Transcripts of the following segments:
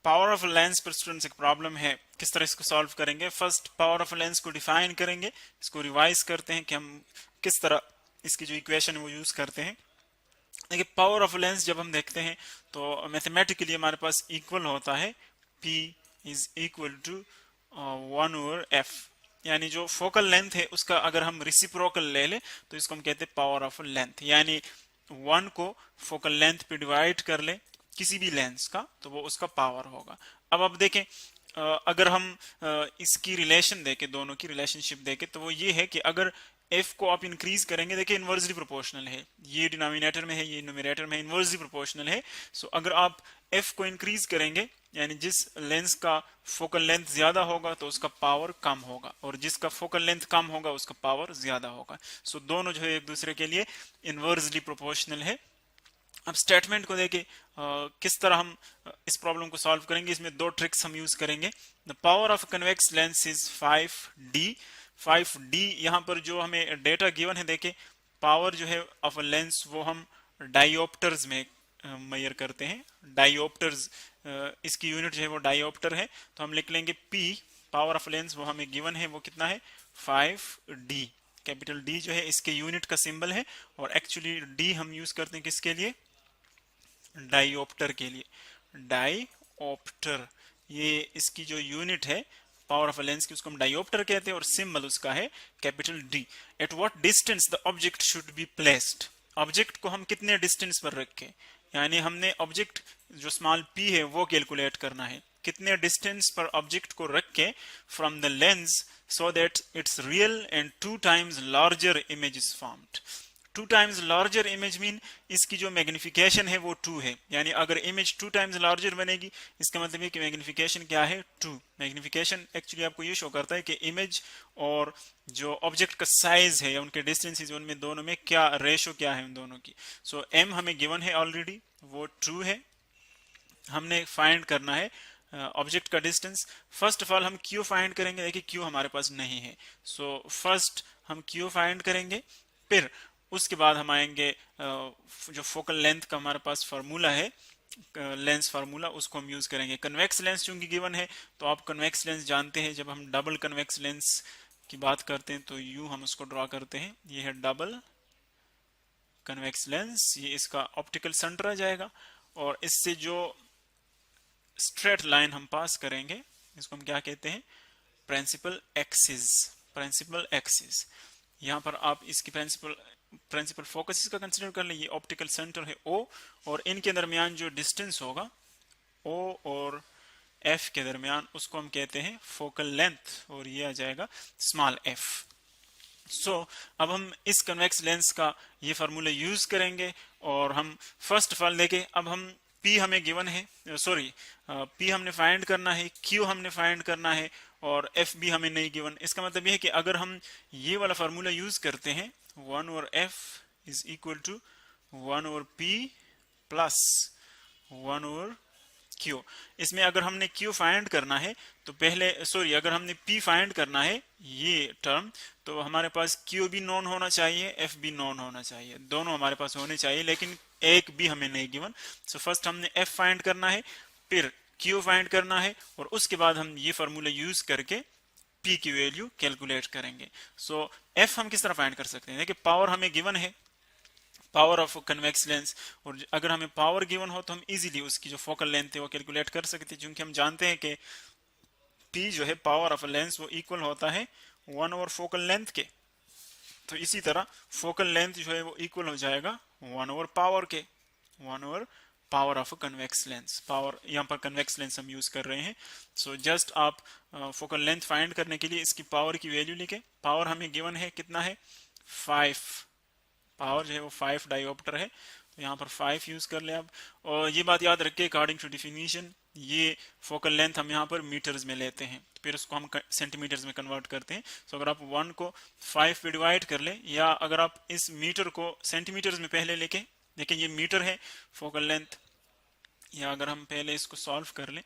Power of lens पर students एक problem है, किस तरह इसको सॉल्व करेंगे। फर्स्ट पावर ऑफ लेंस को डिफाइन करेंगे, इसको रिवाइज करते हैं कि हम किस तरह इसकी जो इक्वेशन है वो यूज करते हैं। देखिए पावर ऑफ लेंस जब हम देखते हैं तो मैथमेटिकली हमारे पास इक्वल होता है P is equal to 1/f, यानी जो फोकल लेंथ है उसका अगर हम रिसिप्रोकल ले ले तो इसको हम कहते हैं पावर ऑफ लेंथ, यानी 1 को फोकल लेंथ पे डिवाइड कर ले किसी भी लेंस का तो वो उसका पावर होगा। अब देखें अगर हम इसकी रिलेशन देखें, दोनों की रिलेशनशिप देखें तो वो ये है कि अगर f को आप इंक्रीज करेंगे, देखिए इनवर्सली प्रोपोर्शनल है, ये डिनोमिनेटर में है ये न्यूमरेटर में इनवर्सली प्रोपोर्शनल है। सो अगर आप f को इंक्रीज करेंगे यानी जिस लेंस का फोकल लेंथ ज्यादा होगा तो उसका पावर कम होगा, और जिसका फोकल लेंथ कम होगा उसका पावर ज्यादा होगा। सो दोनों जो है एक दूसरे के लिए इनवर्सली प्रोपोर्शनल है। अब स्टेटमेंट को देखे किस तरह हम इस प्रॉब्लम को सॉल्व करेंगे, इसमें दो ट्रिक्स हम यूज करेंगे। The power of convex lens is 5d। 5d यहाँ पर जो हमें डेटा गिवन है, देखे पावर जो है ऑफ लेंस वो हम डायोप्टर्स में मेजर करते हैं। डायोप्टर्स इसकी यूनिट जो है वो डायोप्टर है, तो हम लिख लेंगे p पावर ऑफ लेंस वो हमें गिवन है वो कितना है 5d। कैपिटल D जो है इसके यूनिट का सिंबल है, और एक्चुअली D हम यूज करते हैं किसके लिए, डायोप्टर के लिए। डायोप्टर ये इसकी जो यूनिट है पावर ऑफ लेंस की उसको हम डायोप्टर कहते हैं, और सिंबल उसका है capital D। At what distance the object should be placed, object को हम कितने डिस्टेंस पर रखें, यानी हमने ऑब्जेक्ट जो स्मॉल p है वो कैलकुलेट करना है, कितने डिस्टेंस पर ऑब्जेक्ट को रख के from the lens so that its real and 2 times larger image is formed। 2 times larger image mean इसकी जो मैग्निफिकेशन है वो 2 है, यानी अगर इमेज 2 times larger बनेगी इसका मतलब है कि मैग्निफिकेशन क्या है 2। मैग्निफिकेशन एक्चुअली आपको ये शो करता है कि इमेज और जो ऑब्जेक्ट का साइज है या उनके डिस्टेंसेस उनमें दोनों में क्या रेशो क्या है उन दोनों की। सो m हमें गिवन है ऑलरेडी वो 2 है, हमने फाइंड करना है ऑब्जेक्ट का डिस्टेंस। फर्स्ट ऑफ ऑल हम क्यू फाइंड करेंगे, देखिए क्यू हमारे पास नहीं है, सो फर्स्ट हम क्यू फाइंड करेंगे, फिर उसके बाद हम आएंगे जो फोकल लेंथ का हमारे पास फार्मूला है लेंस फार्मूला उसको हम यूज करेंगे। कन्वेक्स लेंस चूंकि गिवन है तो आप कन्वेक्स लेंस जानते हैं, जब हम डबल कन्वेक्स लेंस की बात करते हैं तो यू हम उसको ड्रॉ करते हैं, ये है डबल कन्वेक्स लेंस, ये इसका ऑप्टिकल सेंटर आ जाएगा, और इससे जो स्ट्रेट लाइन हम पास करेंगे इसको हम क्या कहते हैं प्रिंसिपल एक्सिस। प्रिंसिपल एक्सिस यहाँ पर आप इसकी प्रिंसिपल फोकस इसका कंसीडर कर लें, ये ऑप्टिकल सेंटर है O, और इनके दरमियान जो डिस्टेंस होगा O और F के दरमियान उसको हम कहते हैं फोकल लेंथ, और ये आ जाएगा स्मॉल f। सो अब हम इस कन्वेक्स लेंस का ये फार्मूला यूज करेंगे, और हम फर्स्ट ऑफ ऑल देखें अब हम P हमें गिवन है, सॉरी P हमने फाइंड करना है, Q हमने फाइंड करना है, और F भी हमें नहीं गिवन। इसका मतलब यह है कि अगर हम ये वाला फार्मूला यूज करते हैं 1/f is equal to 1/p plus 1/q, इसमें अगर हमने Q फाइंड करना है तो पहले सॉरी अगर हमने P फाइंड करना है ये टर्म, तो हमारे पास Q भी नॉन होना चाहिए F भी नॉन होना चाहिए, दोनों हमारे पास होने चाहिए, लेकिन एक भी हमें नहीं गिवन। सो फर्स्ट हमने F फाइंड करना है, फिर Q फाइंड करना है, और उसके बाद हम ये फार्मूला यूज करके P की वैल्यू कैलकुलेट करेंगे। सो F हम किस तरह फाइंड कर सकते हैं, देखिए पावर हमें गिवन है पावर ऑफ कन्वेक्स लेंस, और अगर हमें पावर गिवन हो तो हम इजीली उसकी जो फोकल लेंथ है वो कैलकुलेट कर सकते हैं, क्योंकि हम जानते हैं कि P जो है पावर ऑफ लेंस वो इक्वल होता है 1/4 फोकल लेंथ के। तो इसी तरह फोकल लेंथ जो है वो इक्वल हो जाएगा 1/4 पावर के, 1/4 power of convex lens. Power यहाँ पर कन्वेक्स लेंस हम यूज कर रहे हैं। सो जस्ट आप फोकल लेंथ फाइंड करने के लिए इसकी पावर की वैल्यू लिखे, पावर हमें गिवन है कितना है 5, पावर जो है वो 5 डायोप्टर है, तो यहाँ पर 5 यूज कर ले आप। और ये बात याद रखिए अकॉर्डिंग टू डिफिनीशन ये फोकल लेंथ हम यहाँ पर मीटर्स में लेते हैं, फिर उसको हम सेंटीमीटर्स में कन्वर्ट करते हैं। सो अगर आप 1 को 5 पे डिवाइड कर ले, या अगर आप इस मीटर को सेंटीमीटर्स में पहले लेके, देखिए ये मीटर है फोकल लेंथ, या अगर हम पहले इसको सॉल्व कर ले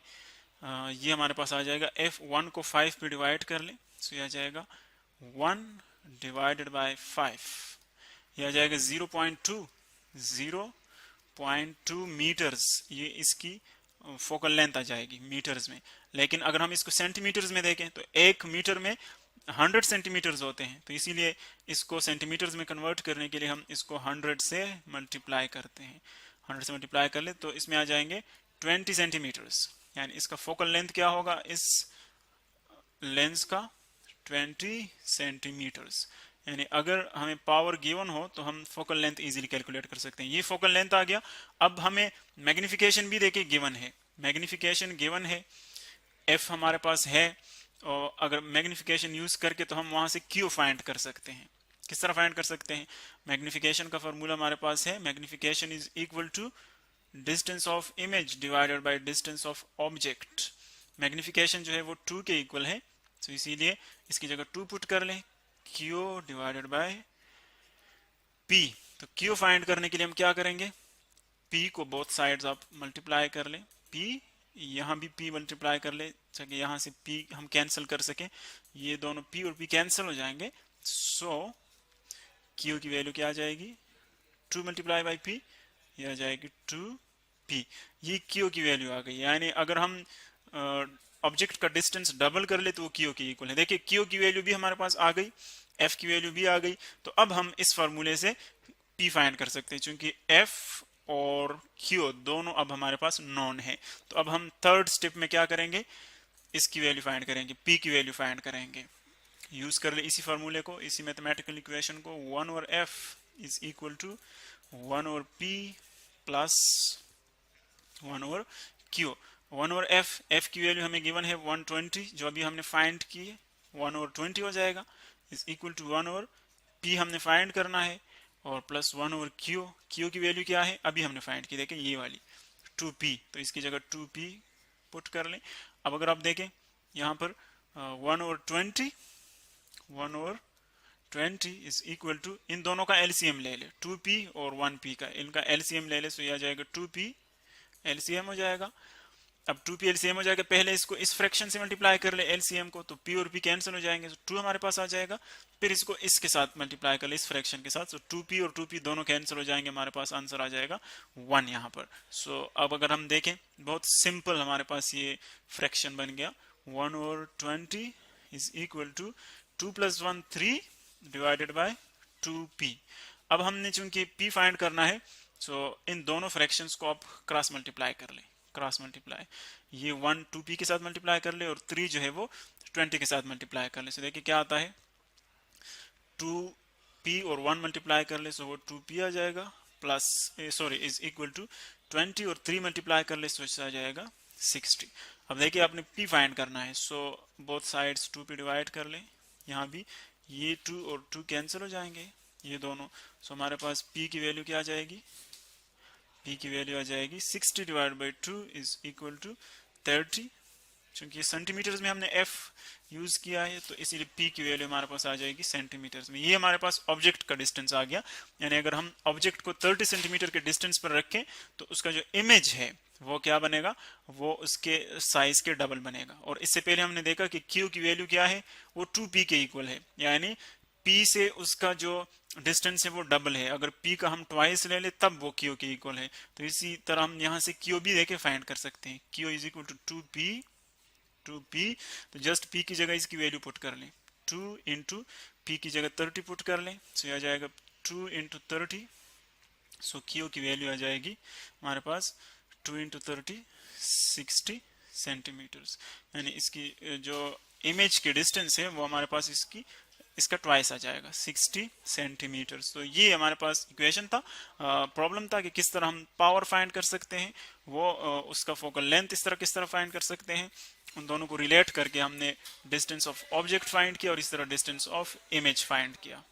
ये हमारे पास आ जाएगा F1 को 5 पे डिवाइड कर ले, सो ये आ जाएगा 1 डिवाइडेड बाय 5, ये आ जाएगा 0.2 मीटर्स, ये इसकी फोकल लेंथ आ जाएगी मीटर्स में। लेकिन अगर हम इसको सेंटीमीटर्स में देखें तो 1 मीटर में 100 सेंटीमीटर्स होते हैं, तो इसीलिए इसको सेंटीमीटर्स में कन्वर्ट करने के लिए हम इसको 100 से मल्टीप्लाई करते हैं। 100 से मल्टीप्लाई कर ले तो इसमें आ जाएंगे 20 सेंटीमीटर्स। यानी इसका फोकल लेंथ क्या होगा इस लेंस का? 20 सेंटीमीटर्स। यानी अगर हमें पावर गिवन हो तो हम फोकल लेंथ इजीली कैलकुलेट कर सकते हैं। ये फोकल लेंथ आ गया। अब हमें मैग्निफिकेशन भी देखिए गिवन है, मैग्निफिकेशन गिवन है, एफ हमारे पास है, और अगर मैग्निफिकेशन यूज करके तो हम वहां से क्यू फाइंड कर सकते हैं। किस तरह फाइंड कर सकते हैं? मैग्निफिकेशन का फॉर्मूला हमारे पास है, magnification is equal to distance of image divided by distance of object. Magnification जो है वो 2 के इक्वल है, तो इसीलिए इसकी जगह 2 पुट कर लें, क्यू डिवाइडेड बाय पी। तो क्यू फाइंड करने के लिए हम क्या करेंगे? पी को बोथ साइड्स आप मल्टीप्लाई कर लें, पी यहाँ भी पी मल्टीप्लाई कर ले ताकि यहाँ से पी हम कैंसिल कर सकें, ये दोनों पी और पी कैंसिल हो जाएंगे। सो क्यू की वैल्यू क्या आ जाएगी? 2 मल्टीप्लाई बाई पी, ये आ जाएगी 2p। ये क्यू की वैल्यू आ गई। यानी अगर हम ऑब्जेक्ट का डिस्टेंस डबल कर ले तो वो क्यू की इक्वल है। देखिए क्यू की वैल्यू भी हमारे पास आ गई, एफ की वैल्यू भी आ गई। तो अब हम इस फार्मूले से पी फाइंड कर सकते हैं, क्योंकि एफ और क्यू दोनों अब हमारे पास नॉन है। तो अब हम थर्ड स्टेप में क्या करेंगे? इसकी वैल्यू फाइंड करेंगे, पी की वैल्यू फाइंड करेंगे। यूज कर ले इसी फार्मूले को, इसी मैथमेटिकल इक्वेशन को, 1 over F is equal to 1 over P plus 1 over Q. 1 over F, F की वैल्यू हमें गिवन है 120, जो अभी हमने फाइंड की है, 1 ओवर 20 हो जाएगा, is equal to 1 over P हमने फाइंड करना है, और प्लस 1 ओवर क्यू। क्यू की वैल्यू क्या है? अभी हमने फाइंड की, देखें ये वाली 2p, तो इसकी जगह 2p पुट कर लें। अब अगर आप देखें यहाँ पर 1 over 20, 1 over 20 is equal to, इन दोनों का एलसीएम ले ले, 2p और 1p का, इनका एलसीएम ले ले, तो यह आ जाएगा 2p एलसीएम हो जाएगा। अब 2p एलसीएम हो जाएगा, पहले इसको इस फ्रैक्शन से मल्टीप्लाई कर ले एलसीएम को, तो p और p कैंसिल हो जाएंगे, तो 2 हमारे पास आ जाएगा। फिर इसको इसके साथ मल्टीप्लाई कर ले इस फ्रैक्शन के साथ, तो 2p और 2p दोनों कैंसिल हो जाएंगे, हमारे पास आंसर आ जाएगा 1 यहाँ पर। सो अब अगर हम देखें, बहुत सिंपल हमारे पास ये फ्रैक्शन बन गया, 1 over 20 is equal to 2 plus 1 3 divided by 2p। अब हमने चूंकि p फाइंड करना है, सो इन दोनों फ्रैक्शंस को आप क्रॉस मल्टीप्लाई कर ले, क्रॉस मल्टीप्लाई, ये 1 2p के साथ मल्टीप्लाई कर ले, और 3 जो है वो 20 के साथ मल्टीप्लाई कर ले। सो देखिए क्या आता है, 2p और 1 मल्टीप्लाई कर ले, सो वो 2p आ जाएगा, plus sorry is equal to 20 और 3 मल्टीप्लाई कर ले, सो आ जाएगा 60। अब देखिए आपने p फाइंड करना है, so both sides 2p divide कर ले, यहाँ भी ये 2 और 2 कैंसिल हो जाएंगे, ये दोनों। सो हमारे पास p की वैल्यू क्या आ जाएगी? p की वैल्यू आ जाएगी 60 divide by 2 is equal to 30। क्योंकि सेंटीमीटर्स में हमने f यूज किया है, तो इसीलिए p की वैल्यू हमारे पास आ जाएगी सेंटीमीटर्स में। ये हमारे पास ऑब्जेक्ट का डिस्टेंस आ गया। यानी अगर हम ऑब्जेक्ट को 30 सेंटीमीटर के डिस्टेंस पर रखें तो उसका जो इमेज है वो क्या बनेगा? वो उसके साइज के डबल बनेगा। और इससे पहले हमने देखा कि q की वैल्यू क्या है? वो 2p के इक्वल है, यानी p से उसका जो डिस्टेंस है वो डबल है। अगर p का हम ट्वाइस ले ले तब वो q के इक्वल है। तो इसी तरह हम यहाँ से q भी देके फाइंड कर सकते हैं, q is equal to 2p। तो जस्ट p की जगह इसकी वैल्यू पुट कर लें, 2 इंटू p की जगह 30 पुट कर लें, सो यह आ जाएगा 2 इंटू 30। सो q की वैल्यू आ जाएगी हमारे पास 2 इंटू 30 60 सेंटीमीटर्स। यानी इसकी जो इमेज की डिस्टेंस है वो हमारे पास इसका ट्वाइस आ जाएगा 60 सेंटीमीटर्स। तो ये हमारे पास इक्वेशन था, प्रॉब्लम था कि किस तरह हम पावर फाइंड कर सकते हैं, वो उसका फोकल लेंथ इस तरह किस तरह फाइंड कर सकते हैं। उन दोनों को रिलेट करके हमने डिस्टेंस ऑफ ऑब्जेक्ट फाइंड किया और इस तरह डिस्टेंस ऑफ इमेज फाइंड किया।